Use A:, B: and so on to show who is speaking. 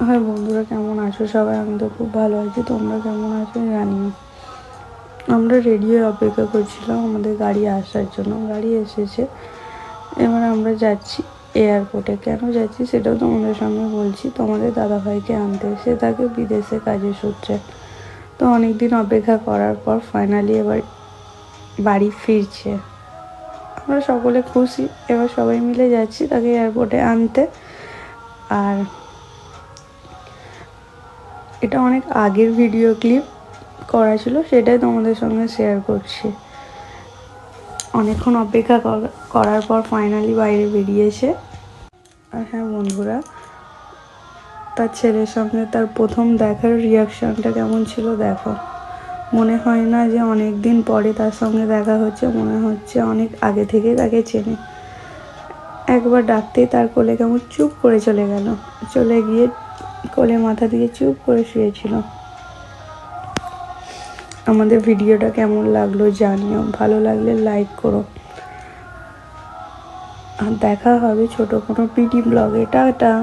A: হ্যাঁ বন্ধুরা, কেমন আছো সবাই? আমি তো খুব ভালো আছি, তোমরা কেমন আছো জানিও। আমরা রেডি হয়ে অপেক্ষা করছিলাম আমাদের গাড়ি আসার জন্য। গাড়ি এসেছে, এবার আমরা যাচ্ছি এয়ারপোর্টে। কেন যাচ্ছি সেটাও তোমাদের সঙ্গে বলছি। তোমাদের দাদাভাইকে আনতে, সে থাকে বিদেশে কাজের সূত্রে। তো অনেক দিন অপেক্ষা করার পর ফাইনালি এবার বাড়ি ফিরছে। আমরা সকলে খুশি, এবার সবাই মিলে যাচ্ছি তাকে এয়ারপোর্টে আনতে। আর এটা অনেক আগের ভিডিও ক্লিপ করা ছিল, সেটাই তোমাদের সঙ্গে শেয়ার করছি। অনেকক্ষণ অপেক্ষা করার পর ফাইনালি বাইরে বেরিয়েছে। আর হ্যাঁ বন্ধুরা, তার ছেলের সঙ্গে তার প্রথম দেখার রিয়াকশানটা কেমন ছিল দেখো। মনে হয় না যে অনেক দিন পরে তার সঙ্গে দেখা হচ্ছে, মনে হচ্ছে অনেক আগে থেকে তাকে চেনে। একবার ডাকতেই তার কোলে কেমন চুপ করে চলে গেল, চলে গিয়ে কোলে মাথা দিয়ে চুপ করে শুয়েছিল। আমাদের ভিডিওটা কেমন লাগলো জানিও, ভালো লাগলে লাইক করো। আর দেখা হবে ছোট কোনো পিটি ব্লগে। টাটা।